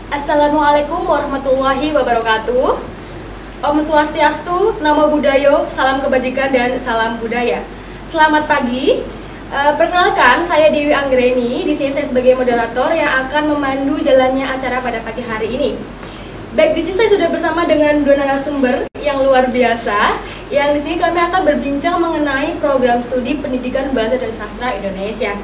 Assalamualaikum warahmatullahi wabarakatuh. Om Swastiastu, Namo Buddhaya, salam kebajikan dan salam budaya. Selamat pagi. Perkenalkan, saya Dewi Anggreni. Di sini saya sebagai moderator yang akan memandu jalannya acara pada pagi hari ini. Baik, di sini saya sudah bersama dengan dua narasumber yang luar biasa. Yang di sini kami akan berbincang mengenai program studi Pendidikan Bahasa dan Sastra Indonesia.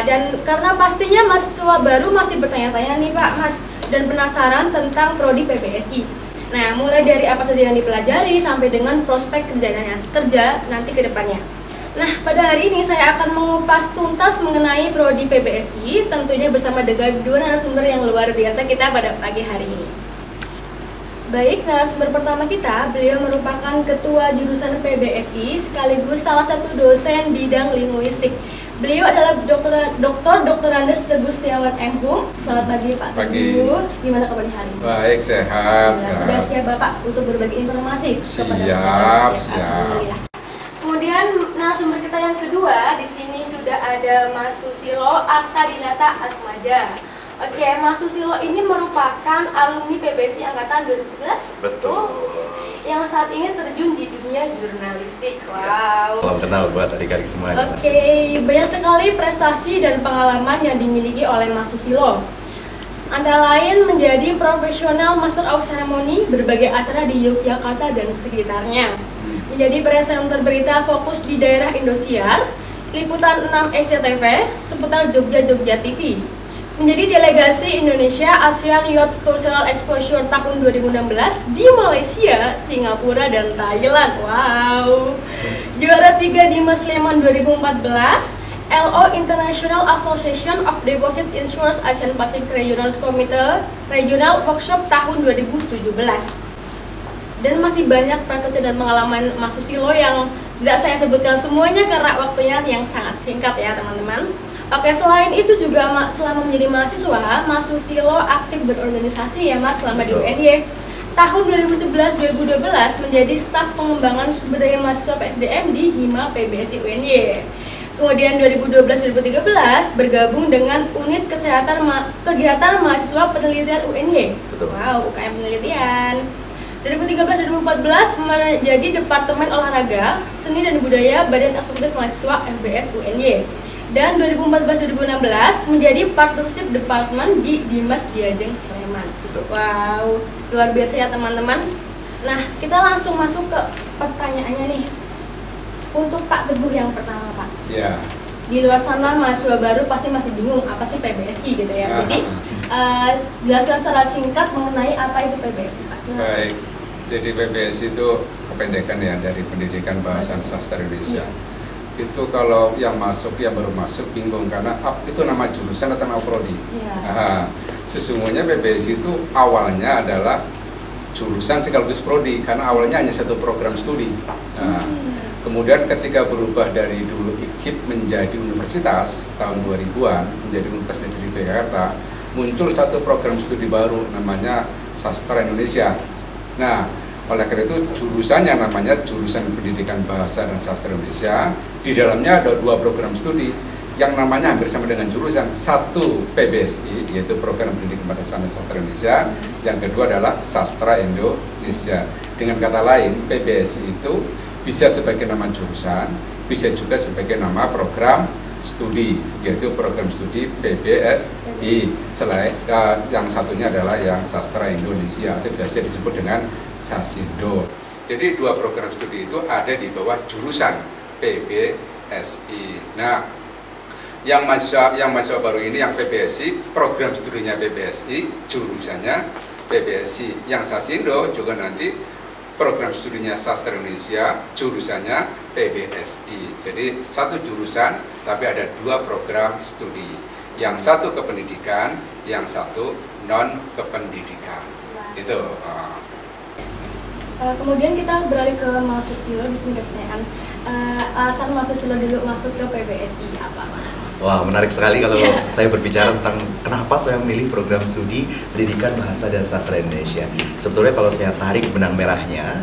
Dan karena pastinya mahasiswa baru masih bertanya-tanya nih Pak, Mas, dan penasaran tentang prodi PBSI. Nah, mulai dari apa saja yang dipelajari sampai dengan prospek kerja nanti ke depannya. Nah, pada hari ini saya akan mengupas tuntas mengenai prodi PBSI, tentunya bersama dengan dua narasumber yang luar biasa kita pada pagi hari ini. Baik, narasumber pertama kita, beliau merupakan ketua jurusan PBSI sekaligus salah satu dosen bidang linguistik. Beliau adalah Dr. Andes Teguh Setiawan M.Hum. Selamat pagi Pak Teguh. Gimana kabarnya hari ini? Baik, sehat. Sudah siap Bapak untuk berbagi informasi kepada siap. Alhamdulillah. Kemudian narasumber kita yang kedua, di sini sudah ada Mas Susilo Artadinata Atmaja. Oke, Mas Susilo ini merupakan alumni PBSI angkatan 2011. Betul. Yang saat ini terjun di dunia jurnalistik. Wow. Salam kenal buat adik-adik semua. Oke, banyak sekali prestasi dan pengalaman yang dimiliki oleh Mas Susilo. Antara lain menjadi profesional Master of Ceremony berbagai acara di Yogyakarta dan sekitarnya. Menjadi presenter berita fokus di daerah Indosiar, Liputan 6 SCTV, seputar Jogja TV. Menjadi delegasi Indonesia ASEAN Youth Cultural Exposure tahun 2016 di Malaysia, Singapura, dan Thailand. Wow. Juara 3 di Sleman 2014, LO International Association of Deposit Insurers Asian Pacific Regional Committee Regional Workshop tahun 2017. Dan masih banyak prestasi dan pengalaman Mas Susilo yang tidak saya sebutkan semuanya karena waktunya yang sangat singkat ya teman-teman. Oke, selain itu juga selama menjadi mahasiswa, Mas Susilo aktif berorganisasi ya Mas selama di UNY. Tahun 2011-2012 menjadi staf pengembangan sumber daya mahasiswa PSDM di Hima PBSI UNY. Kemudian 2012-2013 bergabung dengan unit kegiatan mahasiswa penelitian UNY. Wow, UKM penelitian. 2013-2014 menjadi Departemen Olahraga, Seni dan Budaya Badan Eksekutif Mahasiswa FBS UNY. Dan 2014-2016 menjadi Partnership Department di Dimas Diajeng Sleman. Wow, luar biasa ya teman-teman. Nah, kita langsung masuk ke pertanyaannya nih. Untuk Pak Teguh yang pertama Pak. Ya. Di luar sana mahasiswa baru pasti masih bingung apa sih PBSI gitu ya. Jadi jelaskan secara singkat mengenai apa itu PBSI Pak. Baik. Jadi PBSI itu kependekan ya dari Pendidikan Bahasa dan Sastra Indonesia. Itu kalau yang baru masuk bingung karena itu nama jurusan atau nama prodi. Sesungguhnya PBSI itu awalnya adalah jurusan sekaligus prodi karena awalnya hanya satu program studi. Kemudian ketika berubah dari dulu IKIP menjadi universitas tahun 2000-an menjadi Universitas Negeri Jakarta, muncul satu program studi baru namanya Sastra Indonesia. Nah, oleh karena itu jurusannya namanya Jurusan Pendidikan Bahasa dan Sastra Indonesia. Di dalamnya ada dua program studi yang namanya hampir sama dengan jurusan. Satu PBSI, yaitu Program Pendidikan Bahasa dan Sastra Indonesia. Yang kedua adalah Sastra Indonesia. Dengan kata lain, PBSI itu bisa sebagai nama jurusan, bisa juga sebagai nama program studi, yaitu program studi PBSI. Selain yang satunya adalah yang Sastra Indonesia, atau biasa disebut dengan Sasindo. Jadi dua program studi itu ada di bawah jurusan PBSI. Nah, yang mahasiswa baru ini yang PBSI, program studinya PBSI, jurusannya PBSI. Yang Sasindo juga nanti program studinya Sastra Indonesia, jurusannya PBSI. Jadi satu jurusan tapi ada dua program studi. Yang satu kependidikan, yang satu non kependidikan. Itu. Kemudian kita beralih ke Mas Susilo di sini pertanyaan. Alasan Mas Susilo dulu masuk ke PBSI apa Mas? Wah, menarik sekali kalau saya berbicara tentang kenapa saya memilih program studi Pendidikan Bahasa dan Sastra Indonesia. Sebetulnya kalau saya tarik benang merahnya,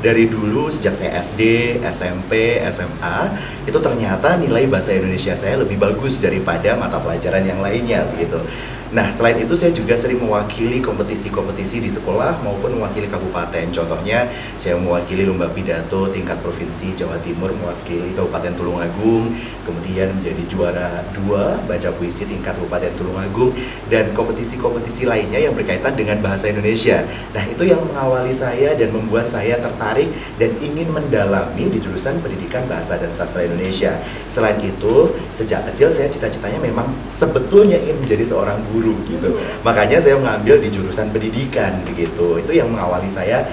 dari dulu sejak saya SD, SMP, SMA, itu ternyata nilai bahasa Indonesia saya lebih bagus daripada mata pelajaran yang lainnya begitu. Nah, selain itu saya juga sering mewakili kompetisi-kompetisi di sekolah maupun mewakili kabupaten. Contohnya, saya mewakili lomba pidato tingkat provinsi Jawa Timur, mewakili Kabupaten Tulungagung, kemudian menjadi juara 2 baca puisi tingkat Kabupaten Tulungagung, dan kompetisi-kompetisi lainnya yang berkaitan dengan bahasa Indonesia. Nah, itu yang mengawali saya dan membuat saya tertarik dan ingin mendalami di jurusan Pendidikan Bahasa dan Sastra Indonesia. Selain itu, sejak kecil saya cita-citanya memang sebetulnya ingin menjadi seorang guru gitu. Makanya saya mengambil di jurusan pendidikan begitu. Itu yang mengawali saya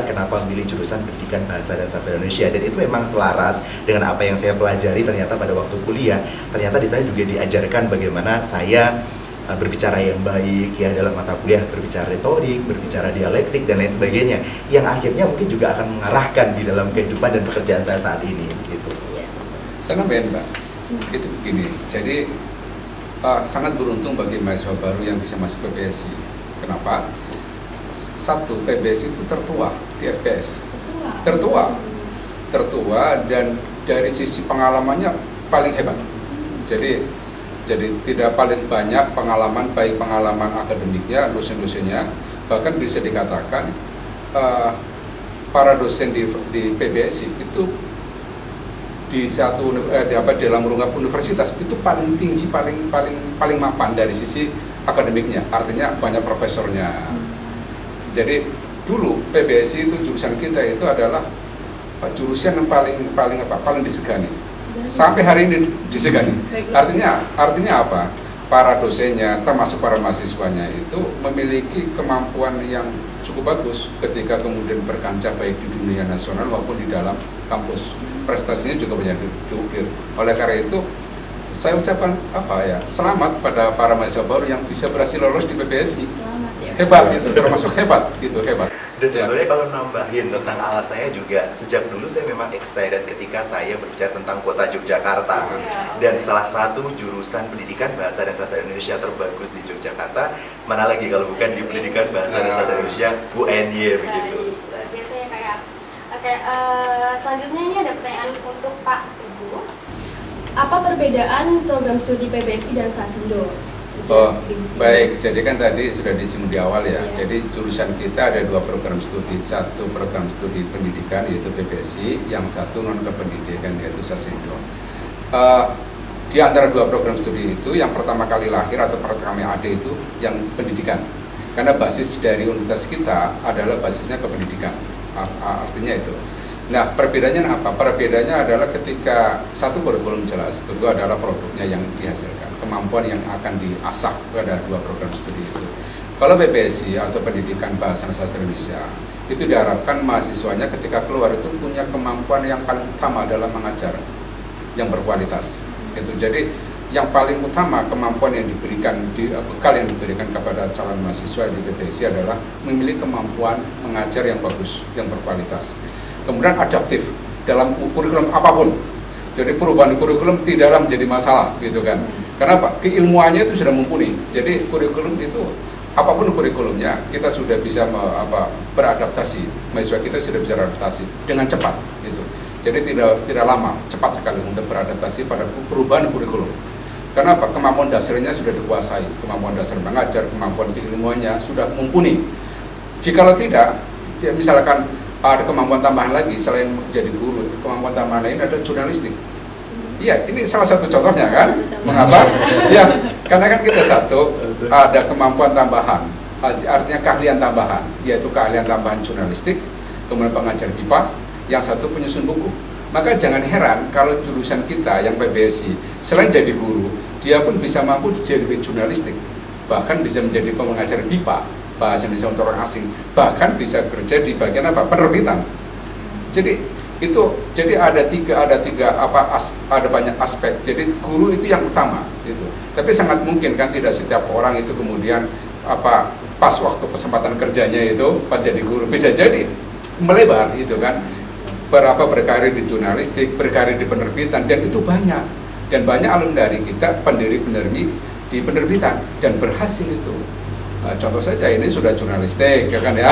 kenapa memilih jurusan Pendidikan Bahasa dan Sastra Indonesia, dan itu memang selaras dengan apa yang saya pelajari. Ternyata pada waktu kuliah, ternyata di sana juga diajarkan bagaimana saya berbicara yang baik ya dalam mata kuliah, berbicara retorik, berbicara dialektik dan lain sebagainya, yang akhirnya mungkin juga akan mengarahkan di dalam kehidupan dan pekerjaan saya saat ini gitu. Saya nambahin, Mbak, itu begini, jadi sangat beruntung bagi mahasiswa baru yang bisa masuk PBSI. Kenapa? Satu, PBSI itu tertua di FPS. Tertua dan dari sisi pengalamannya paling hebat. Jadi tidak paling banyak pengalaman, baik pengalaman akademiknya, dosen-dosennya, bahkan bisa dikatakan para dosen di PBSI itu di dalam rungkap universitas itu paling tinggi, paling mapan dari sisi akademiknya, artinya banyak profesornya. Jadi dulu PBSI itu jurusan kita itu adalah jurusan yang paling disegani. Sampai hari ini disegani. Artinya apa? Para dosennya termasuk para mahasiswanya itu memiliki kemampuan yang cukup bagus ketika kemudian berkancah baik di dunia nasional maupun di dalam kampus. Prestasinya juga banyak diukir. Oleh karena itu, saya ucapkan selamat pada para mahasiswa baru yang bisa berhasil lolos di PBSI. Hebat, itu termasuk hebat, gitu hebat. Dan sebenarnya kalau nambahin tentang alas saya juga, sejak dulu saya memang excited ketika saya berbicara tentang kota Yogyakarta. Dan salah satu jurusan Pendidikan Bahasa dan Sastra Indonesia terbagus di Yogyakarta, mana lagi kalau bukan di Pendidikan Bahasa dan Sastra Indonesia UNY begitu. Selanjutnya ini ada pertanyaan untuk Pak Teguh. Apa perbedaan program studi PBSI dan Sasindo? Baik, jadi kan tadi sudah disinggung di awal ya. Jadi jurusan kita ada 2 program studi. Satu program studi pendidikan yaitu PBSI, yang satu non kependidikan yaitu Sasindo. Di antara 2 program studi itu, yang pertama kali lahir atau pertama AD itu yang pendidikan. Karena basis dari universitas kita adalah basisnya kependidikan. Artinya itu. Nah, perbedaannya apa? Perbedaannya adalah ketika satu kurikulum jelas, kedua adalah produknya yang dihasilkan, kemampuan yang akan diasah pada 2 program studi itu. Kalau PBSI atau Pendidikan Bahasa dan Sastra Indonesia, itu diharapkan mahasiswanya ketika keluar itu punya kemampuan yang paling utama dalam mengajar, yang berkualitas. Itu jadi yang paling utama kemampuan yang diberikan, bekal yang diberikan kepada calon mahasiswa di PBSI adalah memiliki kemampuan mengajar yang bagus, yang berkualitas. Kemudian adaptif dalam kurikulum apapun. Jadi perubahan kurikulum tidaklah menjadi masalah, gitu kan? Kenapa? Keilmuannya itu sudah mumpuni. Jadi kurikulum itu apapun kurikulumnya kita sudah bisa beradaptasi. Mahasiswa kita sudah bisa beradaptasi dengan cepat, gitu. Jadi tidak lama, cepat sekali untuk beradaptasi pada perubahan kurikulum. Kenapa? Kemampuan dasarnya sudah dikuasai, kemampuan dasar mengajar, kemampuan keilmuannya sudah mumpuni. Jikalau tidak, misalkan ada kemampuan tambahan lagi selain menjadi guru, kemampuan tambahan lain ada jurnalistik. Iya, ini salah satu contohnya kan. Mengapa? Ya, karena kan kita satu ada kemampuan tambahan, artinya keahlian tambahan, yaitu keahlian tambahan jurnalistik, kemudian pengajar IPA, yang satu penyusun buku. Maka jangan heran kalau jurusan kita yang PBSI selain jadi guru, dia pun bisa mampu jadi jurnalistik, bahkan bisa menjadi pengajar IPA, bahasa Indonesia untuk orang asing, bahkan bisa kerja di bagian penerbitan. Jadi itu, jadi ada banyak aspek. Jadi guru itu yang utama, gitu. Tapi sangat mungkin kan tidak setiap orang itu kemudian pas waktu kesempatan kerjanya itu pas jadi guru bisa jadi melebar, itu kan. Berkarir di jurnalistik, berkarir di penerbitan, dan itu banyak. Dan banyak alumni dari kita pendiri-pendiri di penerbitan dan berhasil itu. Contoh saja ini sudah jurnalistik, ya kan ya.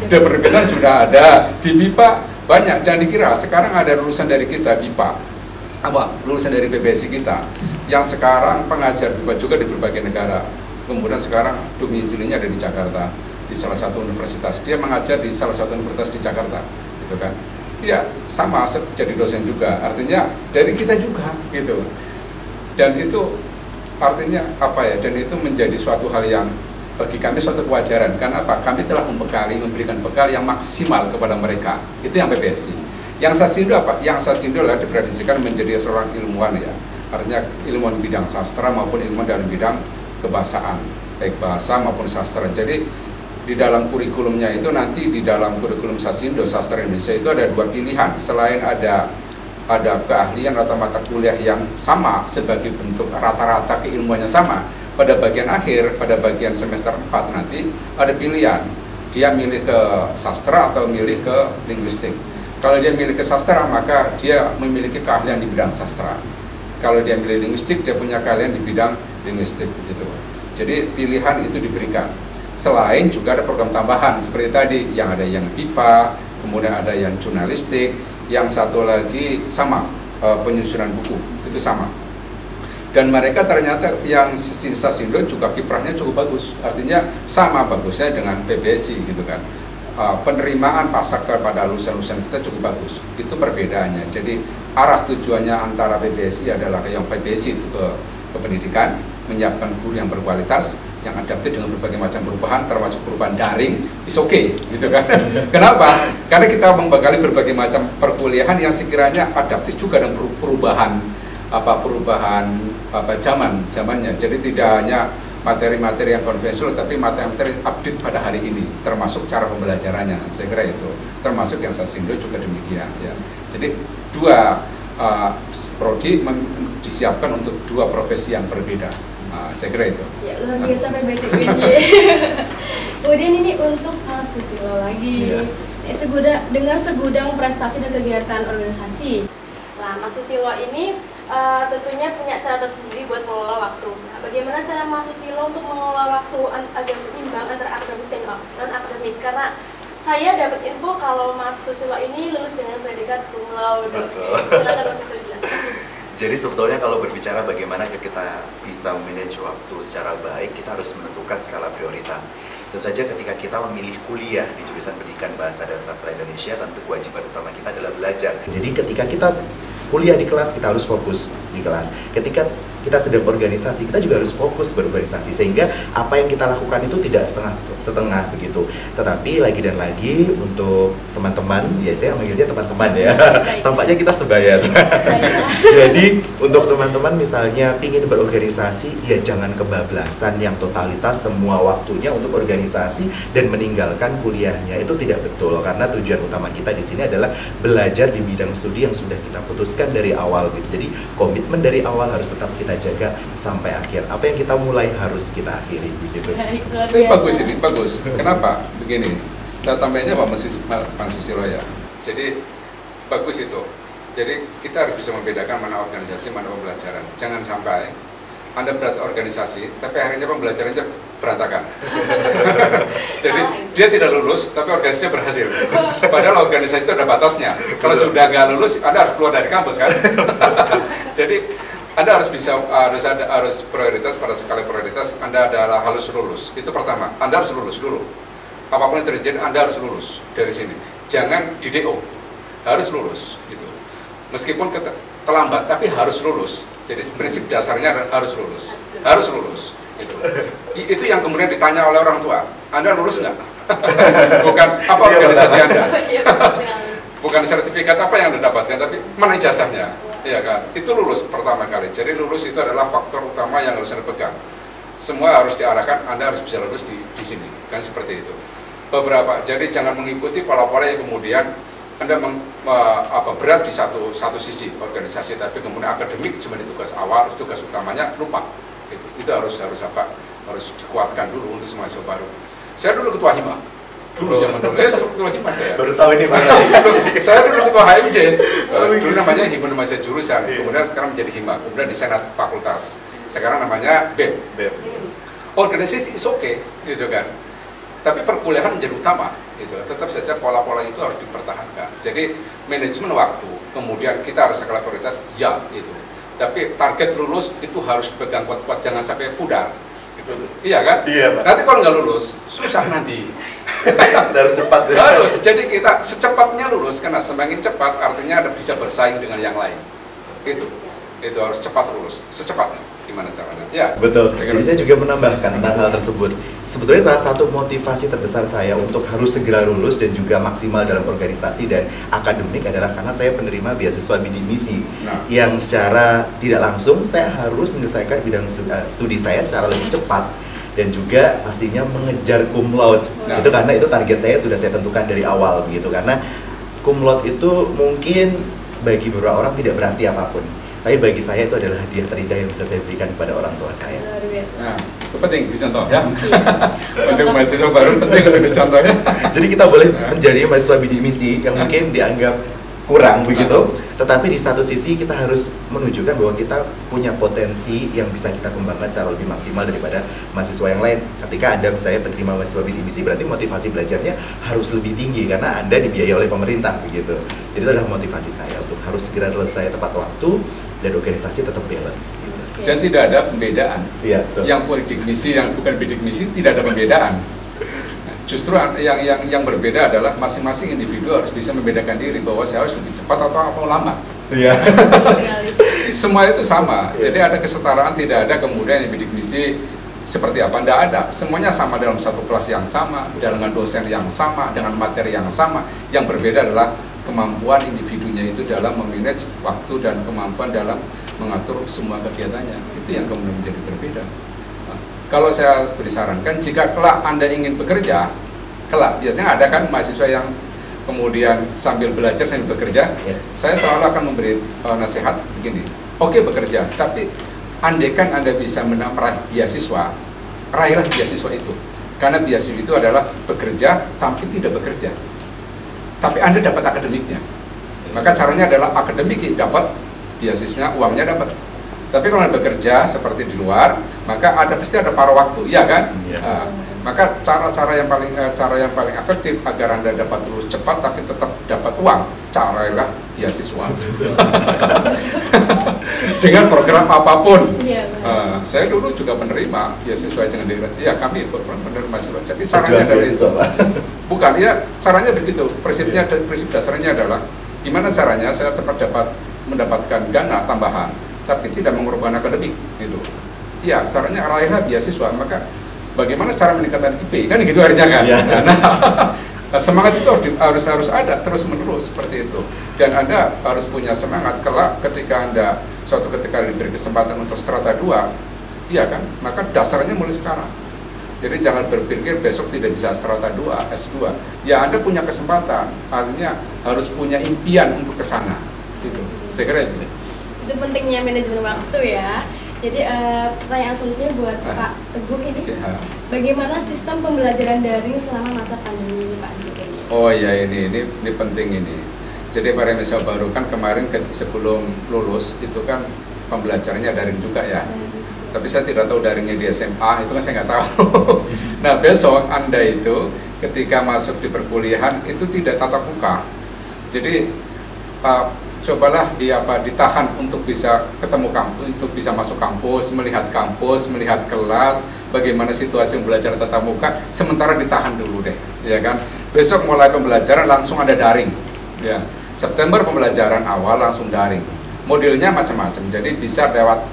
Di penerbitan sudah ada, di BIPA banyak. Jangan dikira sekarang ada lulusan dari kita BIPA, lulusan dari PBSI kita, yang sekarang pengajar BIPA juga di berbagai negara. Kemudian sekarang domisilinya ada di Jakarta, di salah satu universitas. Dia mengajar di salah satu universitas di Jakarta, gitu kan. Ya sama jadi dosen juga. Artinya dari kita juga, gitu. Dan itu artinya apa ya? Dan itu menjadi suatu hal yang bagi kami suatu kewajaran. Karena apa? Kami telah memberikan bekal yang maksimal kepada mereka. Itu yang PBSI. Yang Sasindo apa? Yang Sasindo adalah diprediksikan menjadi seorang ilmuwan ya. Artinya ilmuwan bidang sastra maupun ilmuwan dalam bidang kebahasaan, baik bahasa maupun sastra. Jadi di dalam kurikulumnya itu nanti di dalam kurikulum Sasindo Sastra Indonesia itu ada dua pilihan. Selain ada keahlian atau mata kuliah yang sama sebagai bentuk rata-rata keilmuannya sama, pada bagian akhir, pada bagian semester 4 nanti ada pilihan. Dia milih ke sastra atau milih ke linguistik. Kalau dia milih ke sastra, maka dia memiliki keahlian di bidang sastra. Kalau dia milih linguistik, dia punya keahlian di bidang linguistik gitu. Jadi pilihan itu diberikan. Selain juga ada program tambahan seperti tadi, yang ada yang BIPA, kemudian ada yang jurnalistik, yang satu lagi sama penyusunan buku, itu sama. Dan mereka ternyata yang Sasindo juga kiprahnya cukup bagus, artinya sama bagusnya dengan PBSI gitu kan. Penerimaan pasar kepada lulusan-lulusan kita cukup bagus, itu perbedaannya. Jadi arah tujuannya antara PBSI adalah yang PBSI itu ke pendidikan, menyiapkan guru yang berkualitas, yang adaptif dengan berbagai macam perubahan, termasuk perubahan daring, is okay, gitu kan? Kenapa? Karena kita membekali berbagai macam perkuliahan yang sekiranya adaptif juga dengan perubahan zamannya. Jadi tidak hanya materi-materi yang konvensional, tapi materi-materi update pada hari ini, termasuk cara pembelajarannya. Saya kira itu, termasuk yang Sasindo juga demikian. Ya. Jadi dua prodi disiapkan untuk dua profesi yang berbeda. Saya kira itu. Ya, luar biasa PBSI UNJ. Kemudian ini untuk Mas Susilo lagi. Dengan segudang prestasi dan kegiatan organisasi. Nah, Mas Susilo ini tentunya punya cara tersendiri buat mengelola waktu. Nah, bagaimana cara Mas Susilo untuk mengelola waktu agar seimbang antara akademik dan non-akademik? Karena saya dapat info kalau Mas Susilo ini lulus dengan predikat cum laude. Silakan Mas Susilo jelaskan. Jadi sebetulnya kalau berbicara bagaimana kita bisa memanage waktu secara baik, kita harus menentukan skala prioritas. Tentu saja ketika kita memilih kuliah di jurusan Pendidikan Bahasa dan Sastra Indonesia, tentu kewajiban utama kita adalah belajar. Jadi ketika kita kuliah di kelas, kita harus fokus di kelas. Ketika kita sedang organisasi, kita juga harus fokus berorganisasi. Sehingga apa yang kita lakukan itu tidak setengah begitu. Tetapi lagi dan lagi untuk teman-teman, ya saya manggilnya teman-teman ya. Tampaknya kita sebaya. Jadi untuk teman-teman misalnya ingin berorganisasi, ya jangan kebablasan yang totalitas semua waktunya untuk organisasi dan meninggalkan kuliahnya. Itu tidak betul, karena tujuan utama kita di sini adalah belajar di bidang studi yang sudah kita putuskan dari awal gitu. Jadi komitmen dari awal harus tetap kita jaga sampai akhir. Apa yang kita mulai harus kita akhiri gitu. Ini bagus ini, bagus. Kenapa? Begini, saya tambahinnya Pak Susilo ya. Jadi bagus itu. Jadi kita harus bisa membedakan mana organisasi, mana pembelajaran. Jangan sampai Anda organisasi, tapi akhirnya pembelajarannya berantakan. Jadi dia tidak lulus, tapi organisasinya berhasil. Padahal organisasi itu ada batasnya. Kalau sudah nggak lulus, Anda harus keluar dari kampus kan. Jadi Anda harus bisa harus prioritas pada skala prioritas. Anda adalah harus lulus. Itu pertama. Anda harus lulus dulu. Apapun yang terjadi, Anda harus lulus dari sini. Jangan di DO, harus lulus. Gitu. Meskipun terlambat, tapi harus lulus. Jadi prinsip dasarnya harus lulus. Harus lulus. Gitu. Itu yang kemudian ditanya oleh orang tua. Anda lulus nggak? Bukan apa organisasi Anda. Bukan sertifikat apa yang Anda dapatkan, tapi mana ijazahnya. Iya kan? Itu lulus pertama kali. Jadi lulus itu adalah faktor utama yang harus Anda pegang. Semua harus diarahkan, Anda harus bisa lulus di sini. Kan seperti itu. Jadi jangan mengikuti pola-pola yang kemudian Anda berat di satu sisi organisasi, tapi kemudian akademik cuma di tugas awal, tugas utamanya lupa. Itu harus dikuatkan dulu untuk mahasiswa baru. Saya dulu ketua HIMA, zaman dulu saya ketua HIMA saya. Baru tahu ini Mas. Saya dulu ketua HMJ, dulu namanya Himpunan Mahasiswa Jurusan, kemudian sekarang menjadi HIMA, kemudian di Senat Fakultas. Sekarang namanya BEM. organisasi is okay, gitu kan. Tapi perkuliahan menjadi utama, gitu. Tetap saja pola-pola itu harus dipertahankan. Jadi manajemen waktu, kemudian kita harus skala prioritas, ya, gitu. Tapi target lulus itu harus pegang kuat-kuat, jangan sampai pudar. Gitu. Iya kan? Iya, Pak. Nanti kalau nggak lulus, susah nanti. Harus cepat. Harus. Jadi kita secepatnya lulus, karena semakin cepat artinya ada bisa bersaing dengan yang lain. Itu harus cepat lulus, secepatnya. Gimana caranya? Ya. Betul. Jadi saya juga menambahkan tentang hal tersebut. Sebetulnya salah satu motivasi terbesar saya untuk harus segera lulus dan juga maksimal dalam organisasi dan akademik adalah karena saya penerima beasiswa bidik misi, yang secara tidak langsung saya harus menyelesaikan bidang studi saya secara lebih cepat dan juga pastinya mengejar cum laude. Itu karena itu target saya sudah saya tentukan dari awal begitu, karena cum laude itu mungkin bagi beberapa orang tidak berarti apapun. Tapi bagi saya itu adalah hadiah terindah yang bisa saya berikan kepada orang tua saya. Nah, itu penting dicontoh ya. Untuk mahasiswa baru penting untuk dicontoh ya. Jadi kita boleh menjadi mahasiswa bidik misi yang mungkin dianggap kurang begitu, tetapi di satu sisi kita harus menunjukkan bahwa kita punya potensi yang bisa kita kembangkan secara lebih maksimal daripada mahasiswa yang lain. Ketika Anda misalnya penerima mahasiswa bidik misi, berarti motivasi belajarnya harus lebih tinggi karena Anda dibiayai oleh pemerintah begitu. Jadi itu adalah motivasi saya untuk harus segera selesai tepat waktu dan organisasi tetap balance gitu. Dan tidak ada pembedaan. Iya, betul. Yang bidik misi, yang bukan bidik misi tidak ada pembedaan. Justru yang berbeda adalah masing-masing individu harus bisa membedakan diri bahwa saya harus lebih cepat atau lama. Iya. Semua itu sama. Jadi ada kesetaraan, tidak ada kemudian yang bidik misi seperti apa, tidak ada. Semuanya sama dalam satu kelas yang sama, dengan dosen yang sama, dengan materi yang sama. Yang berbeda adalah kemampuan individunya itu dalam memanage waktu dan kemampuan dalam mengatur semua kegiatannya. Itu yang kemudian menjadi berbeda. Nah, kalau saya beri sarankan, jika kelak Anda ingin bekerja, kelak biasanya ada kan mahasiswa yang kemudian sambil belajar sambil bekerja, saya selalu akan memberi nasihat begini, oke bekerja, tapi andaikan Anda bisa meraih beasiswa, raihlah beasiswa itu. Karena beasiswa itu adalah bekerja tapi tidak bekerja, tapi Anda dapat akademiknya. Maka caranya adalah akademik dapat, beasiswanya, uangnya dapat. Tapi kalau Anda bekerja seperti di luar, maka pasti ada paruh waktu, ya kan? Maka cara yang paling efektif agar Anda dapat lulus cepat tapi tetap dapat uang, caranya beasiswa. Dengan program apapun. Saya dulu juga menerima beasiswa dengan diri. Ya, kami menerima beasiswa. Jadi caranya dari bukan, ya caranya begitu. Prinsip dasarnya adalah gimana caranya saya tetap mendapatkan dana tambahan, tapi tidak mengorbankan akademik, gitu. Ya, caranya raihlah beasiswa. Maka bagaimana cara meningkatkan IP, kan gitu artinya kan? Nah, semangat itu harus ada terus menerus seperti itu. Dan Anda harus punya semangat kelak ketika Anda suatu ketika diberi kesempatan untuk strata 2, iya kan? Maka dasarnya mulai sekarang. Jadi jangan berpikir besok tidak bisa strata 2, S2. Ya Anda punya kesempatan, artinya harus punya impian untuk ke sana. Gitu. Saya kira itu. Itu pentingnya manajemen waktu ya. Jadi pertanyaan selanjutnya buat Pak Teguh ini, bagaimana sistem pembelajaran daring selama masa pandemi Pak Teguh? Oh ya, ini penting ini. Jadi para mahasiswa baru kan kemarin sebelum lulus itu kan pembelajarannya daring juga ya. Tapi saya tidak tahu daringnya di SMA, itu kan saya nggak tahu. Nah besok Anda itu ketika masuk di perkuliahan itu tidak tatap muka. Jadi cobalah ditahan untuk bisa ketemu kampus, untuk bisa masuk kampus, melihat kelas, bagaimana situasi belajar tatap muka, sementara ditahan dulu deh, ya kan. Besok mulai pembelajaran langsung ada daring, ya. September pembelajaran awal langsung daring. Modelnya macam-macam, jadi bisa lewat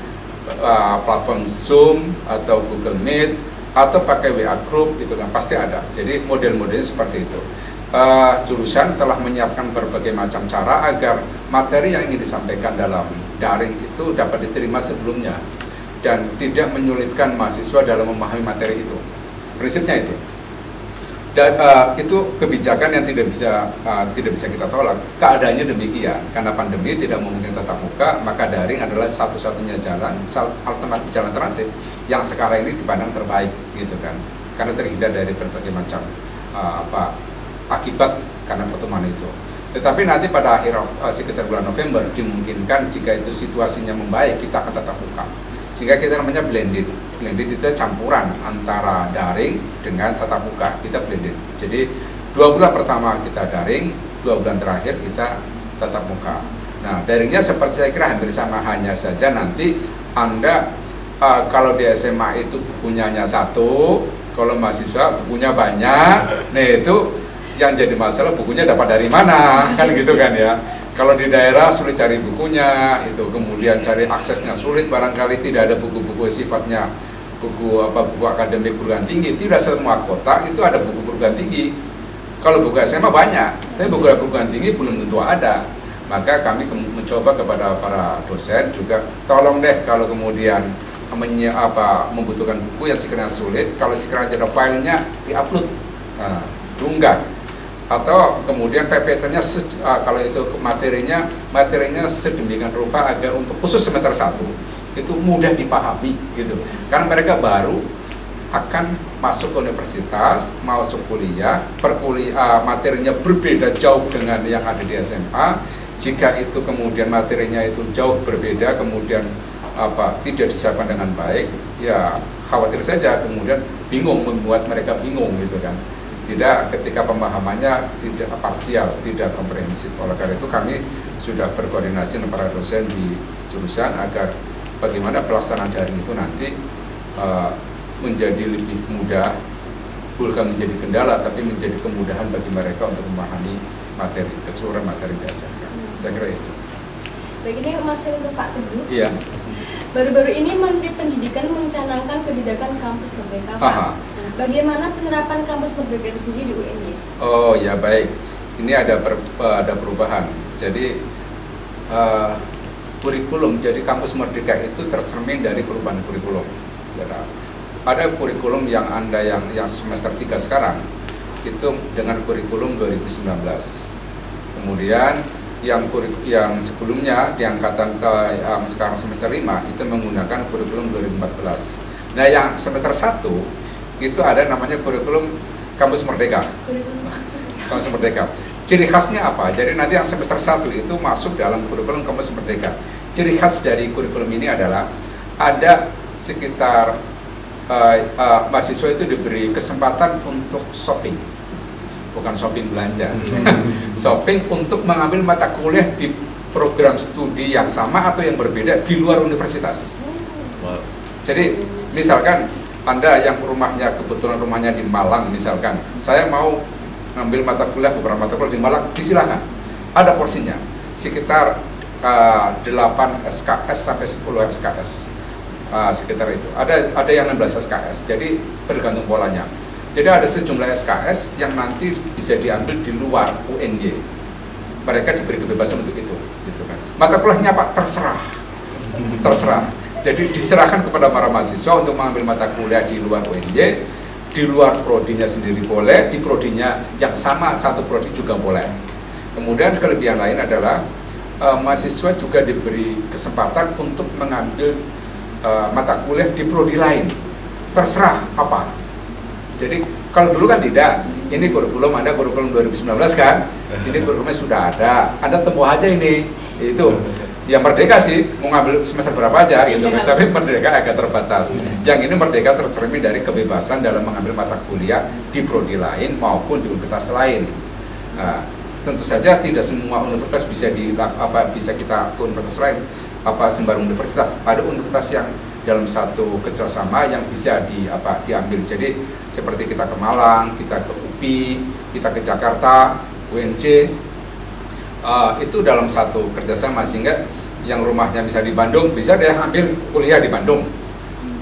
platform Zoom atau Google Meet atau pakai WA Group, gitu kan, pasti ada. Jadi model-modelnya seperti itu. Jurusan telah menyiapkan berbagai macam cara agar materi yang ingin disampaikan dalam daring itu dapat diterima sebelumnya dan tidak menyulitkan mahasiswa dalam memahami materi itu. Prinsipnya itu. Dan itu kebijakan yang tidak bisa kita tolak. Keadaannya demikian, karena pandemi tidak memungkinkan tatap muka, maka daring adalah satu-satunya jalan alternatif yang sekarang ini dipandang terbaik, gitu kan. Karena terhindar dari berbagai macam akibat karena pertemuan itu. Tetapi nanti pada akhir sekitar bulan November dimungkinkan jika itu situasinya membaik, kita akan tatap muka. Sehingga kita namanya blended. Blended itu campuran antara daring dengan tatap muka, kita blended. Jadi 2 bulan pertama kita daring, 2 bulan terakhir kita tatap muka. Nah, daringnya seperti saya kira hampir sama, hanya saja nanti Anda kalau di SMA itu bukunya hanya 1, kalau mahasiswa bukunya banyak. Nah, itu yang jadi masalah bukunya dapat dari mana, kan gitu kan ya. Kalau di daerah sulit cari bukunya, itu kemudian cari aksesnya sulit, barangkali tidak ada buku-buku sifatnya buku akademik perguruan tinggi. Tidak semua kota itu ada buku perguruan tinggi. Kalau buku SMA banyak, tapi buku perguruan tinggi belum tentu ada. Maka kami mencoba kepada para dosen juga, tolong deh kalau kemudian membutuhkan buku yang sekiranya sulit, kalau sekiranya ada filenya diupload, diunggah. Atau kemudian PPT-nya kalau itu materinya sedemikian rupa agar untuk khusus semester 1 itu mudah dipahami gitu. Karena mereka baru akan masuk ke universitas, masuk kuliah, materinya berbeda jauh dengan yang ada di SMA. Jika itu kemudian materinya itu jauh berbeda, kemudian tidak disiapkan dengan baik, ya khawatir saja kemudian bingung, membuat mereka bingung gitu kan. Tidak, ketika pemahamannya tidak parsial, tidak komprehensif. Oleh karena itu kami sudah berkoordinasi dengan para dosen di jurusan agar bagaimana pelaksanaan daring itu nanti menjadi lebih mudah, bukan menjadi kendala, tapi menjadi kemudahan bagi mereka untuk memahami materi, keseluruhan materi diajarkan. Saya kira itu. Baik, ini masih untuk Pak Teguh. Iya. Baru-baru ini Menteri Pendidikan mencanangkan kebijakan kampus merdeka, Pak. Bagaimana penerapan kampus merdeka itu sendiri di UNY? Oh ya, baik. Ini ada perubahan. Jadi kurikulum, jadi kampus merdeka itu tercermin dari perubahan kurikulum. Jadi, ada kurikulum yang Anda yang semester 3 sekarang itu dengan kurikulum 2019. Kemudian yang sebelumnya di angkatan yang sekarang semester 5 itu menggunakan kurikulum 2014. Nah, yang semester 1 itu ada namanya kurikulum kampus merdeka. Kampus merdeka. Ciri khasnya apa? Jadi nanti yang semester 1 itu masuk dalam kurikulum kampus merdeka. Ciri khas dari kurikulum ini adalah ada sekitar mahasiswa itu diberi kesempatan untuk shopping. Bukan shopping belanja, shopping untuk mengambil mata kuliah di program studi yang sama atau yang berbeda di luar universitas. Wow. Jadi misalkan Anda yang kebetulan rumahnya di Malang, misalkan saya mau ngambil mata kuliah, beberapa mata kuliah di Malang, disilakan. Ada porsinya, sekitar 8 SKS sampai 10 SKS, sekitar itu. Ada yang 16 SKS, jadi bergantung polanya. Jadi ada sejumlah SKS yang nanti bisa diambil di luar UNY. Mereka diberi kebebasan untuk itu, gitu kan. Mata kuliahnya Pak terserah. Jadi diserahkan kepada para mahasiswa untuk mengambil mata kuliah di luar UNY, di luar prodinya sendiri boleh, di prodinya yang sama satu prodi juga boleh. Kemudian kelebihan lain adalah mahasiswa juga diberi kesempatan untuk mengambil mata kuliah di prodi lain. Terserah apa. Jadi kalau dulu kan tidak, ini kurikulum ada kurikulum 2019 kan, ini kurikulumnya sudah ada, Anda temu aja ini, itu yang merdeka sih, mau ngambil semester berapa aja gitu kan, tapi merdeka agak terbatas. Yang ini merdeka tercermin dari kebebasan dalam mengambil mata kuliah di prodi lain maupun di universitas lain. Nah, tentu saja tidak semua universitas bisa kita ke universitas lain, sembarang universitas. Ada universitas yang dalam satu kerjasama yang bisa diambil. Jadi seperti kita ke Malang, kita ke UPI, kita ke Jakarta, UNJ, itu dalam satu kerjasama, sehingga yang rumahnya bisa di Bandung bisa dia ambil kuliah di Bandung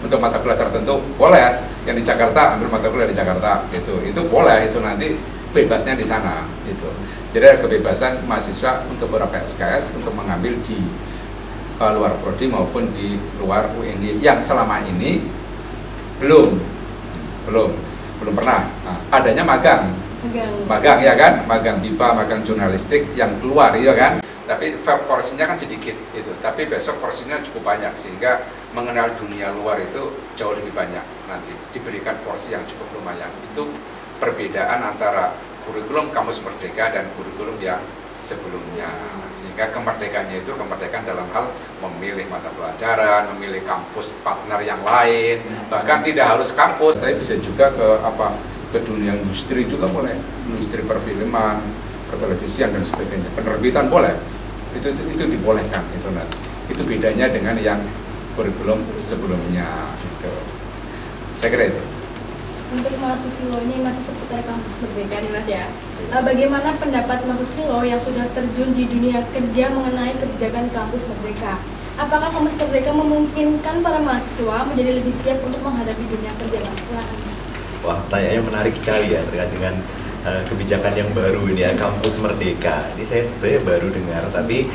untuk mata kuliah tertentu, boleh. Yang di Jakarta ambil mata kuliah di Jakarta, itu boleh, itu nanti bebasnya di sana. Gitu. Jadi ada kebebasan mahasiswa untuk beberapa SKS untuk mengambil di luar prodi maupun di luar UNY yang selama ini belum pernah. Nah, adanya magang ya kan, magang BIPA, magang jurnalistik yang keluar ya kan, tapi porsinya kan sedikit itu, tapi besok porsinya cukup banyak sehingga mengenal dunia luar itu jauh lebih banyak, nanti diberikan porsi yang cukup lumayan. Itu perbedaan antara kurikulum kampus merdeka dan kurikulum yang sebelumnya, sehingga kemerdekaannya itu kemerdekaan dalam hal memilih mata pelajaran, memilih kampus partner yang lain, bahkan tidak harus kampus, tapi bisa juga ke dunia industri juga boleh, industri perfilman, pertelevisian dan sebagainya, penerbitan boleh, itu dibolehkan itu nanti. Itu bedanya dengan yang kurikulum sebelumnya gitu. Saya kira itu. Untuk Mas Susilo ini masih seputar kampus merdeka nih Mas ya. Bagaimana pendapat Mas Susilo yang sudah terjun di dunia kerja mengenai kebijakan kampus merdeka? Apakah kampus merdeka memungkinkan para mahasiswa menjadi lebih siap untuk menghadapi dunia kerja Mas? Wah, pertanyaannya menarik sekali ya terkait dengan kebijakan yang baru ini ya, kampus merdeka. Ini saya sebenarnya baru dengar, tapi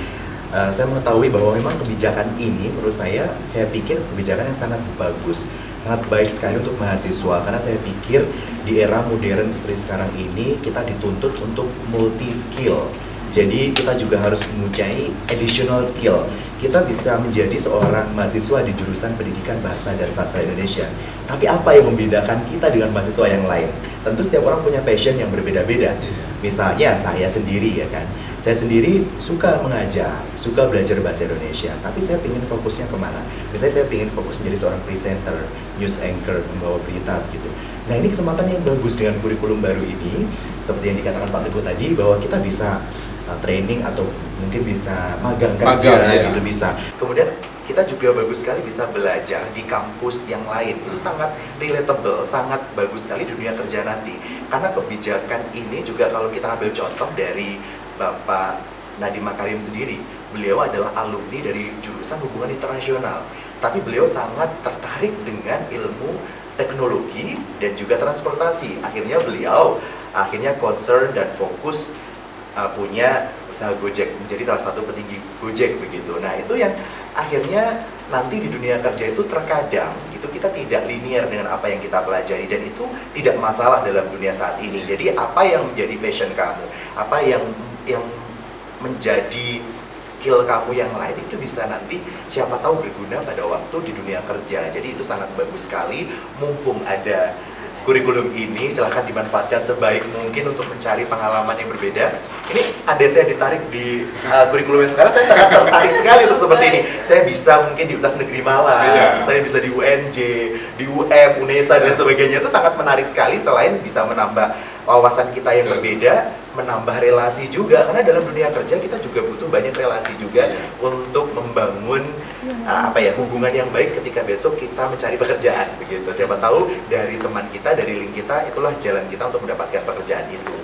saya mengetahui bahwa memang kebijakan ini menurut saya pikir kebijakan yang sangat bagus, sangat baik sekali untuk mahasiswa, karena saya pikir di era modern seperti sekarang ini kita dituntut untuk multi skill. Jadi kita juga harus mempunyai additional skill. Kita bisa menjadi seorang mahasiswa di jurusan pendidikan bahasa dan sastra Indonesia. Tapi apa yang membedakan kita dengan mahasiswa yang lain? Tentu setiap orang punya passion yang berbeda-beda. Misalnya saya sendiri ya kan, saya sendiri suka mengajar, suka belajar bahasa Indonesia, tapi saya ingin fokusnya kemana? Misalnya saya ingin fokus menjadi seorang presenter, news anchor, membawa berita gitu. Nah ini kesempatan yang bagus dengan kurikulum baru ini, seperti yang dikatakan Pak Teguh tadi, bahwa kita bisa training atau mungkin bisa magang kerja gitu bisa. Kemudian kita juga bagus sekali bisa belajar di kampus yang lain. Itu sangat relatable, sangat bagus sekali di dunia kerja nanti. Karena kebijakan ini juga kalau kita ambil contoh dari Bapak Nadiem Makarim sendiri, beliau adalah alumni dari jurusan hubungan internasional. Tapi beliau sangat tertarik dengan ilmu teknologi dan juga transportasi. Akhirnya beliau concern dan fokus punya usaha Gojek, menjadi salah satu petinggi Gojek begitu. Nah itu yang akhirnya nanti di dunia kerja itu terkadang itu kita tidak linear dengan apa yang kita pelajari, dan itu tidak masalah dalam dunia saat ini. Jadi apa yang menjadi passion kamu, apa yang menjadi skill kamu yang lain itu bisa nanti siapa tahu berguna pada waktu di dunia kerja. Jadi itu sangat bagus sekali, mumpung ada kurikulum ini silahkan dimanfaatkan sebaik mungkin untuk mencari pengalaman yang berbeda. Ini ada saya ditarik di kurikulum yang sekarang, saya sangat tertarik sekali untuk seperti ini. Saya bisa mungkin di Universitas Negeri Malang, saya bisa di UNJ, di UM, UNESA dan sebagainya. Itu sangat menarik sekali, selain bisa menambah wawasan kita yang berbeda, menambah relasi juga, karena dalam dunia kerja kita juga butuh banyak relasi juga untuk membangun hubungan yang baik ketika besok kita mencari pekerjaan begitu. Siapa tahu dari teman kita, dari link kita, itulah jalan kita untuk mendapatkan pekerjaan itu.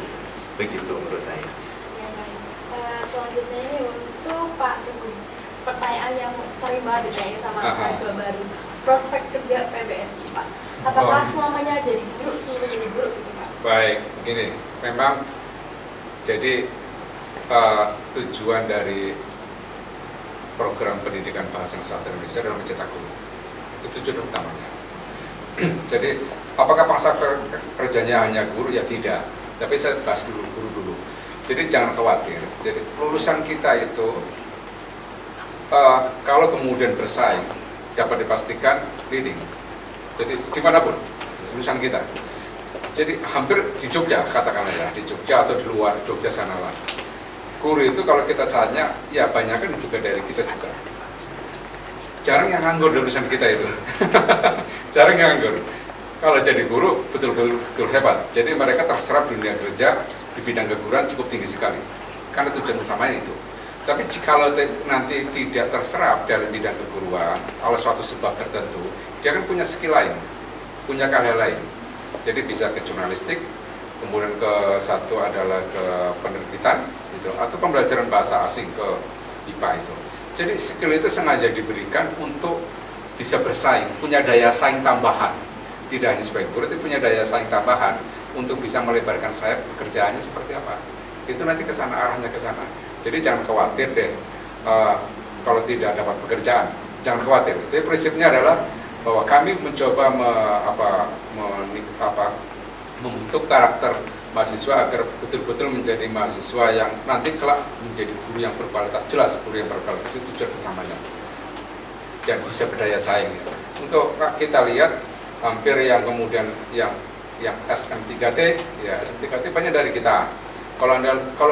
Begitu menurut saya. Selanjutnya ini untuk Pak Teguh, pertanyaan yang sering banget ditanya sama mahasiswa baru, prospek kerja PBSI Pak. Apakah selamanya jadi guru, seluruh jadi guru gitu Pak? Baik, begini, memang jadi tujuan dari program pendidikan bahasa dan sastra Indonesia adalah mencetak guru. Itu tujuan utamanya. Jadi, apakah pangsa kerjanya hanya guru? Ya tidak. Tapi saya bahas dulu guru dulu. Jadi jangan khawatir. Jadi lulusan kita itu kalau kemudian bersaing dapat dipastikan leading. Jadi dimanapun lulusan kita. Jadi hampir di Jogja katakanlah ya, di Jogja atau di luar Jogja sanalah. Guru itu kalau kita tanya, ya banyak kan juga dari kita juga. Jarang yang nganggur lulusan kita itu. Jarang yang nganggur. Kalau jadi guru, betul-betul hebat. Jadi mereka terserap dunia kerja di bidang keguruan cukup tinggi sekali. Karena tujuan utamanya itu. Tapi jikalau nanti tidak terserap dalam bidang keguruan, oleh suatu sebab tertentu, dia kan punya skill lain, punya karya lain. Jadi bisa ke jurnalistik, kemudian ke satu adalah ke penerbitan, gitu, atau pembelajaran bahasa asing ke IPA itu. Jadi skill itu sengaja diberikan untuk bisa bersaing, punya daya saing tambahan. Tidak hanya sebagai guru, tapi punya daya saing tambahan untuk bisa melebarkan sayap pekerjaannya seperti apa. Itu nanti ke sana, arahnya ke sana. Jadi jangan khawatir deh kalau tidak dapat pekerjaan. Jangan khawatir. Jadi prinsipnya adalah bahwa kami mencoba membentuk karakter mahasiswa agar betul-betul menjadi mahasiswa yang nanti kelak menjadi guru yang berkualitas. Jelas guru yang berkualitas itu tujuan utamanya. Dan bisa berdaya saing. Untuk kita lihat hampir yang kemudian yang SM3T, ya SM3T banyak dari kita. Kalau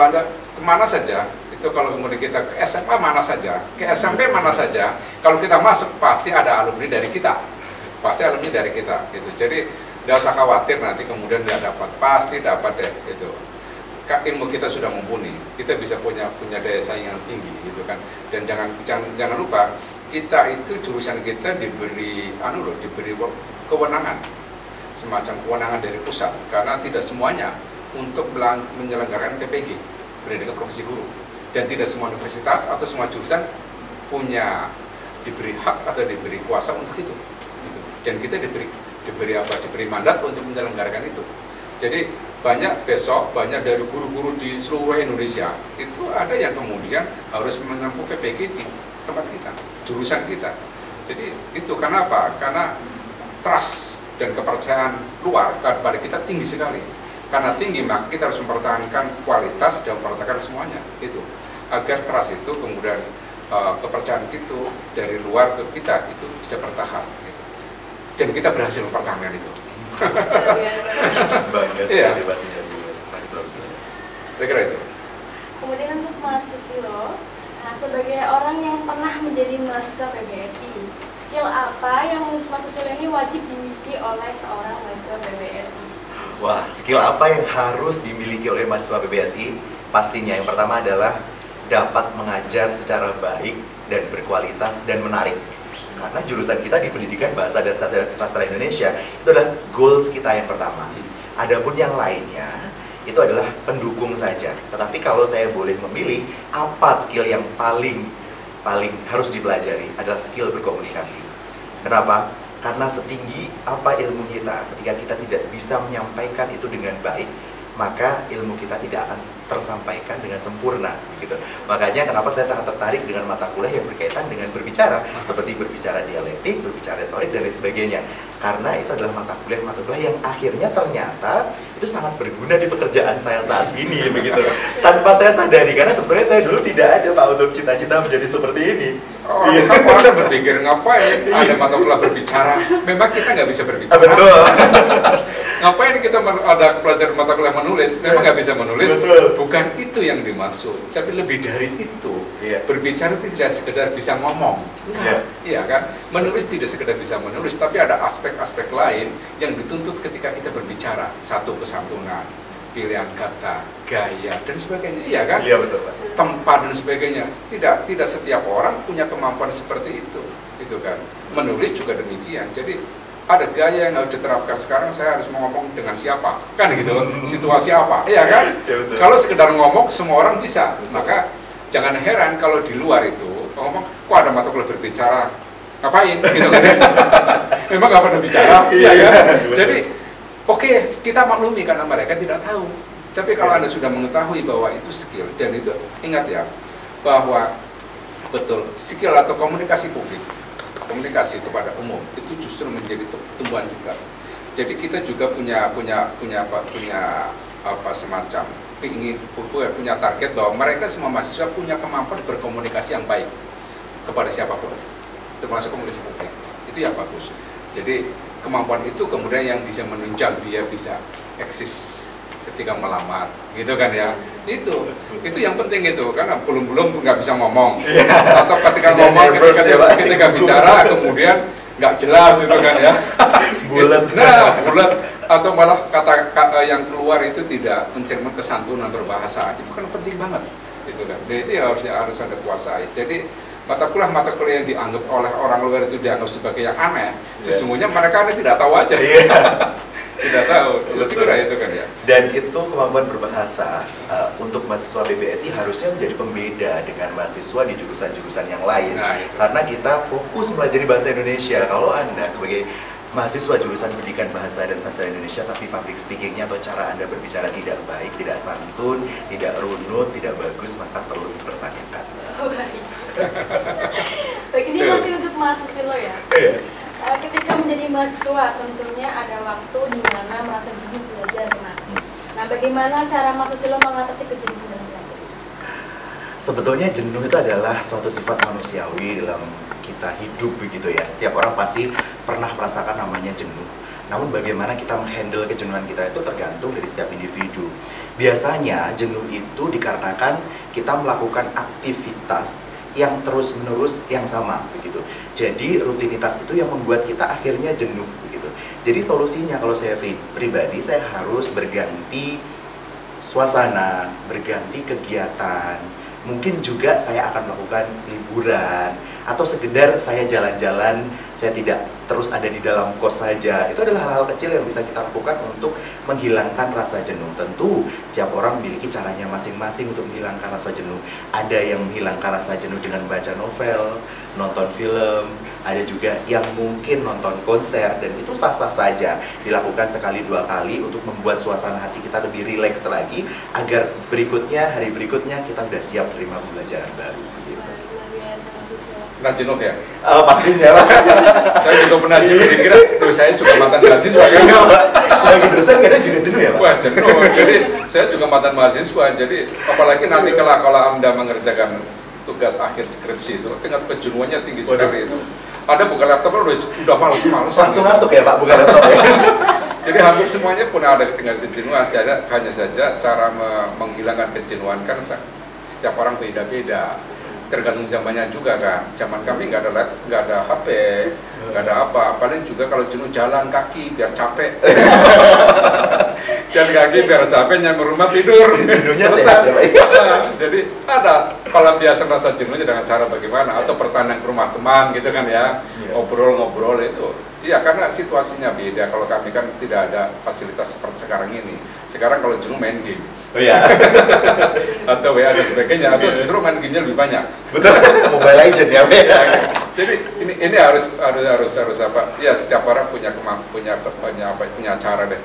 anda kemana saja, itu kalau kemudian kita ke SMA mana saja, ke SMP mana saja, kalau kita masuk pasti ada alumni dari kita, pasti alumni dari kita, gitu. Jadi tidak usah khawatir nanti kemudian tidak dapat, pasti dapat deh, gitu. Ilmu kita sudah mumpuni, kita bisa punya daya saing yang tinggi, gitu kan. Dan jangan lupa kita itu jurusan kita diberi kewenangan, semacam kewenangan dari pusat, karena tidak semuanya untuk menyelenggarakan PPG, pendidikan profesi guru, dan tidak semua universitas atau semua jurusan diberi hak atau diberi kuasa untuk itu, gitu. Dan kita diberi mandat untuk menyelenggarakan itu. Jadi banyak dari guru-guru di seluruh Indonesia itu ada yang kemudian harus menempuh PPG di tempat kita, jurusan kita. Jadi itu karena apa? Karena trust dan kepercayaan luar kepada kita tinggi sekali. Karena tinggi, maka kita harus mempertahankan kualitas dan mempertahankan semuanya itu, agar trust itu kemudian kepercayaan itu dari luar ke kita itu bisa bertahan, gitu. Dan kita berhasil mempertahankan itu. Bangga sekali pastinya, Mas Bro. Saya kira itu. Kemudian untuk Mas Susilo, sebagai orang yang pernah menjadi mahasiswa PBSI, skill apa yang menurut Mas Susilo ini wajib dimiliki oleh seorang mahasiswa PBSI? Wah, skill apa yang harus dimiliki oleh mahasiswa PBSI? Pastinya yang pertama adalah dapat mengajar secara baik dan berkualitas dan menarik. Karena jurusan kita di Pendidikan Bahasa dan Sastra Indonesia itu adalah goals kita yang pertama. Adapun yang lainnya itu adalah pendukung saja. Tetapi kalau saya boleh memilih apa skill yang paling harus dipelajari adalah skill berkomunikasi. Kenapa? Karena setinggi apa ilmu kita, ketika kita tidak bisa menyampaikan itu dengan baik, maka ilmu kita tidak akan tersampaikan dengan sempurna, gitu. Makanya kenapa saya sangat tertarik dengan mata kuliah yang berkaitan dengan berbicara, seperti berbicara dialektik, berbicara retorik, dan lain sebagainya. Karena itu adalah mata kuliah yang akhirnya ternyata itu sangat berguna di pekerjaan saya saat ini, begitu. Tanpa saya sadari, karena sebenarnya saya dulu tidak ada Pak untuk cita-cita menjadi seperti ini. Orang berpikir ngapain ada mata kuliah berbicara? Memang kita nggak bisa berbicara. Betul. Ngapain kita ada pelajaran mata kuliah menulis? Memang nggak bisa menulis. Betul. Bukan itu yang dimaksud, tapi lebih dari itu. Berbicara itu tidak sekedar bisa ngomong, iya kan? Menulis tidak sekedar bisa menulis, tapi ada aspek-aspek lain yang dituntut ketika kita berbicara. Satu, kesantunan, pilihan kata, gaya, dan sebagainya, iya kan? Iya, betul, Pak. Tempat dan sebagainya. Tidak setiap orang punya kemampuan seperti itu kan? Menulis juga demikian. Jadi ada gaya yang harus diterapkan. Sekarang saya harus ngomong dengan siapa, kan gitu, situasi apa, iya kan? Ya, kalau sekedar ngomong semua orang bisa, maka jangan heran kalau di luar itu ngomong, kok ada mata kuliah berbicara, ngapain, gitu kan? Memang nggak pernah bicara, iya kan? Jadi oke, kita maklumi karena mereka tidak tahu. Tapi kalau Anda sudah mengetahui bahwa itu skill, dan itu ingat ya, bahwa betul skill atau komunikasi publik, komunikasi kepada umum itu justru menjadi tumbuhan kita. Jadi kita juga punya semacam punya target bahwa mereka semua mahasiswa punya kemampuan berkomunikasi yang baik kepada siapapun, termasuk komunikasi publik. Itu yang bagus. Jadi kemampuan itu kemudian yang bisa menunjang dia bisa eksis ketika melamar, gitu kan ya. Itu yang penting itu, karena belum nggak bisa ngomong, atau ketika ngomong ketika bicara kemudian nggak jelas, itu kan ya. bulat, atau malah kata yang keluar itu tidak mencermin kesantunan berbahasa, itu kan penting banget, gitu kan. Dan itu harus ada kuasai. Jadi mata kuliah yang dianggap oleh orang luar itu dianggap sebagai yang aneh, sesungguhnya mereka tidak tahu aja. Tidak tahu, itu kan ya. Dan itu kemampuan berbahasa untuk mahasiswa PBSI harusnya menjadi pembeda dengan mahasiswa di jurusan-jurusan yang lain. Karena kita fokus mempelajari bahasa Indonesia. Kalau Anda sebagai mahasiswa jurusan Pendidikan Bahasa dan Sastra Indonesia, tapi public speakingnya atau cara Anda berbicara tidak baik, tidak santun, tidak runut, tidak bagus, maka perlu dipertanyakan. Baik, ini masih untuk Mas Susilo ya. Ketika menjadi mahasiswa tentunya ada waktu di mana merasa jenuh belajar, Mas. Nah, bagaimana cara Mas Susilo mengatasi kejenuhan dalam belajar? Sebetulnya jenuh itu adalah suatu sifat manusiawi dalam kita hidup, begitu ya. Setiap orang pasti pernah merasakan namanya jenuh. Namun bagaimana kita menghandle kejenuhan kita itu tergantung dari setiap individu. Biasanya jenuh itu dikarenakan kita melakukan aktivitas yang terus-menerus yang sama begitu. Jadi rutinitas itu yang membuat kita akhirnya jenuh begitu. Jadi solusinya kalau saya pribadi, saya harus berganti suasana, berganti kegiatan. Mungkin juga saya akan melakukan liburan atau sekedar saya jalan-jalan, saya tidak terus ada di dalam kos saja. Itu adalah hal-hal kecil yang bisa kita lakukan untuk menghilangkan rasa jenuh. Tentu setiap orang memiliki caranya masing-masing untuk menghilangkan rasa jenuh. Ada yang menghilangkan rasa jenuh dengan baca novel, nonton film, ada juga yang mungkin nonton konser, dan itu sah-sah saja dilakukan sekali dua kali untuk membuat suasana hati kita lebih rileks lagi agar berikutnya, hari berikutnya kita sudah siap terima pembelajaran baru. Pernah jenuh ya? Pastinya lah. Saya juga pernah jenuh, kira saya juga mantan mahasiswa kan? Sebagai dosen kadang juga jenuh ya Pak? Wah jenuh, jadi saya juga mantan mahasiswa, jadi apalagi nanti kalau Anda mengerjakan tugas akhir skripsi itu dengan kejenuhannya tinggi sekali itu. Ada buka laptop udah males-males. Langsung ngantuk ya Pak, buka laptop ya? Jadi hampir semuanya pun ada tinggal kejenuhan, hanya saja cara menghilangkan kejenuhan kan setiap orang beda-beda. Tergantung zamannya juga kan. Zaman kami nggak ada HP, nggak ada apa. Paling juga kalau jenuh jalan kaki biar capek. Jalan kaki biar capek, nyampe rumah tidur. Selesai. Nah, jadi ada kalau biasa rasa jenuhnya dengan cara bagaimana, atau bertandang ke rumah teman gitu kan ya, ngobrol-ngobrol itu. Iya, karena situasinya beda. Kalau kami kan tidak ada fasilitas seperti sekarang ini. Sekarang kalau jenuh main game. Oh iya. Atau WA dan sebagainya, atau justru main gamenya lebih banyak. Betul, Mobile Legend ya. Jadi ini harus apa? Ya setiap orang punya cara deh.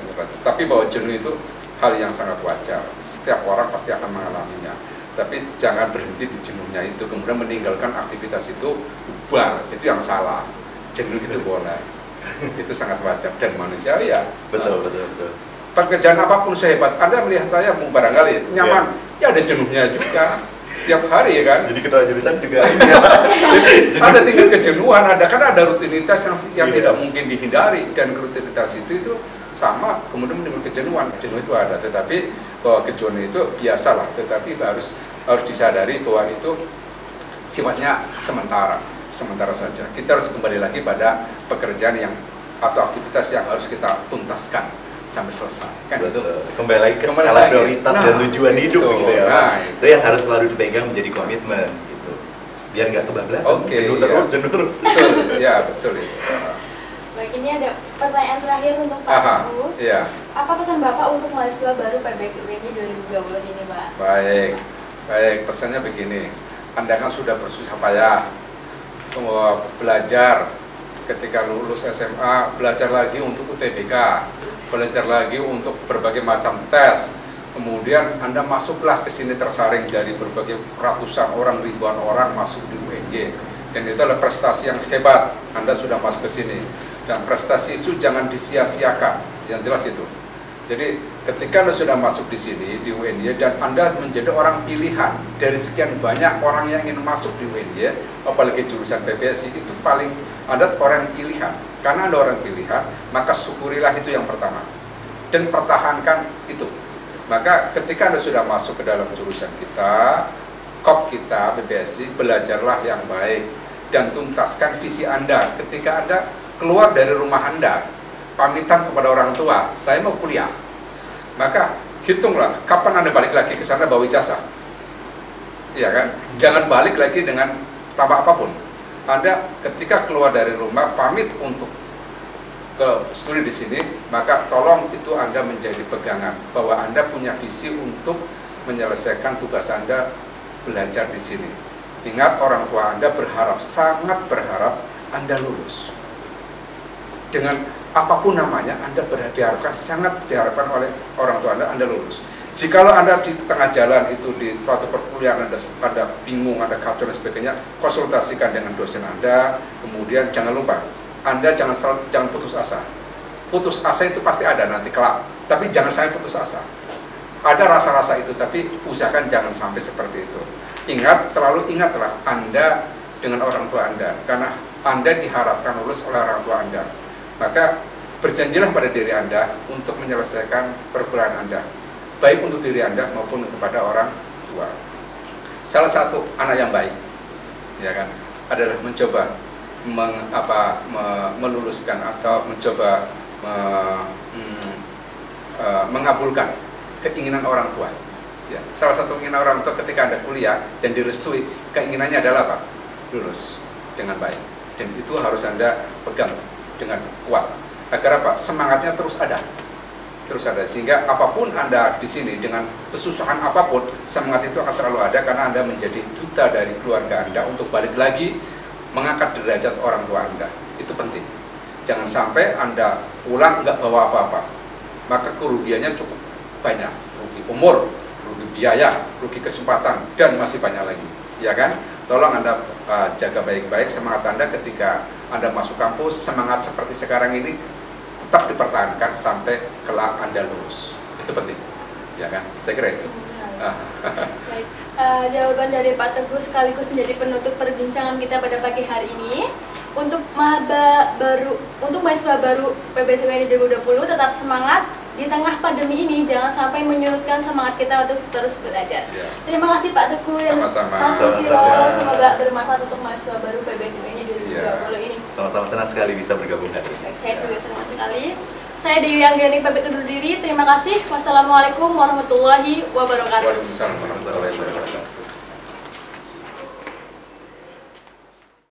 Tapi bahwa jenuh itu hal yang sangat wajar. Setiap orang pasti akan mengalaminya. Tapi jangan berhenti di jenuhnya itu, kemudian meninggalkan aktivitas itu bubar. Itu yang salah. Jenuh itu boleh. Itu sangat wajar dan manusiawi ya. Betul. Pekerjaan apapun sehebat Anda melihat saya barangkali nyaman, ya ada jenuhnya juga tiap hari ya kan. Jadi ketua jurusan juga. Jadi ada tingkat kejenuhan, karena ada rutinitas yang tidak mungkin dihindari, dan rutinitas itu sama kemudian dengan kejenuhan. Jenuh itu ada, tetapi bahwa kejenuhan itu biasalah, tetapi harus disadari bahwa itu sifatnya sementara saja. Kita harus kembali lagi pada pekerjaan atau aktivitas yang harus kita tuntaskan sampai selesai kan. Betul. Itu kembali lagi ke skala prioritas dan tujuan hidup gitu ya. Itu yang harus selalu dipegang menjadi komitmen gitu, biar nggak kebablasan. Jenuh terus. Betul. Ya betul itu. Baik, ini ada pertanyaan terakhir untuk Pak Teguh. Iya. Apa pesan Bapak untuk mahasiswa baru PBS UIN 2020 ini, Pak? Baik, pesannya begini. Anda kan sudah bersusah payah belajar, ketika lulus SMA belajar lagi untuk UTBK, belajar lagi untuk berbagai macam tes, kemudian Anda masuklah ke sini tersaring dari berbagai ratusan orang, ribuan orang masuk di UNJ, dan itu adalah prestasi yang hebat. Anda sudah masuk ke sini, dan prestasi itu jangan disia-siakan, yang jelas itu. Jadi ketika Anda sudah masuk di sini di UNJ dan Anda menjadi orang pilihan dari sekian banyak orang yang ingin masuk di UNJ, apalagi jurusan PPSI, itu paling Anda orang pilihan. Karena Anda orang pilihan, maka syukurilah itu yang pertama dan pertahankan itu. Maka ketika Anda sudah masuk ke dalam jurusan kita, KOP kita, PPSI, belajarlah yang baik dan tuntaskan visi Anda. Ketika Anda keluar dari rumah Anda, pamitan kepada orang tua, saya mau kuliah, maka hitunglah kapan Anda balik lagi ke sana bawa ijazah. Iya kan? Jangan balik lagi dengan tanpa apapun. Anda ketika keluar dari rumah pamit untuk ke studi di sini, maka tolong itu Anda menjadi pegangan bahwa Anda punya visi untuk menyelesaikan tugas Anda belajar di sini. Ingat, orang tua Anda berharap, sangat berharap Anda lulus. Dengan apapun namanya, Anda diharapkan, sangat diharapkan oleh orang tua Anda lulus. Jikalau Anda di tengah jalan itu di suatu perkuliahan Anda bingung, Anda kacau dan sebagainya, konsultasikan dengan dosen Anda. Kemudian jangan lupa, Anda jangan putus asa. Putus asa itu pasti ada nanti kelak, tapi jangan sampai putus asa. Ada rasa-rasa itu, tapi usahakan jangan sampai seperti itu. Ingat, selalu ingatlah Anda dengan orang tua Anda, karena Anda diharapkan lulus oleh orang tua Anda. Maka berjanjilah pada diri Anda untuk menyelesaikan pergaulan Anda, baik untuk diri Anda maupun kepada orang tua. Salah satu anak yang baik, ya kan, adalah mencoba meluluskan atau mencoba mengabulkan keinginan orang tua. Ya, salah satu keinginan orang tua ketika Anda kuliah dan direstui, keinginannya adalah apa? Lulus dengan baik. Dan itu harus Anda pegang dengan kuat. Agar apa? Semangatnya terus ada. Sehingga apapun Anda di sini dengan kesusahan apapun, semangat itu akan selalu ada karena Anda menjadi duta dari keluarga Anda untuk balik lagi mengangkat derajat orang tua Anda. Itu penting. Jangan sampai Anda pulang nggak bawa apa-apa. Maka kerugiannya cukup banyak. Rugi umur, rugi biaya, rugi kesempatan, dan masih banyak lagi, ya kan? Tolong Anda jaga baik-baik semangat Anda ketika Anda masuk kampus. Semangat seperti sekarang ini tetap dipertahankan sampai kelak Anda lulus. Itu penting, ya kan? Saya kira itu. Baik, jawaban dari Pak Teguh sekaligus menjadi penutup perbincangan kita pada pagi hari ini. Untuk mahasiswa baru PBSUNI 2020 tetap semangat di tengah pandemi ini, jangan sampai menyurutkan semangat kita untuk terus belajar. Ya. Terima kasih Pak Teguh dan Sama-sama. Mas Susilo. Semoga bermanfaat untuk mahasiswa baru PBSUNI 2020 ini. Sama-sama senang sekali bisa bergabung hari ini. Baik, saya juga senang sekali. Saya Dewi Anggiani pamit undur diri. Terima kasih. Wassalamualaikum warahmatullahi wabarakatuh. Waalaikumsalam warahmatullahi wabarakatuh.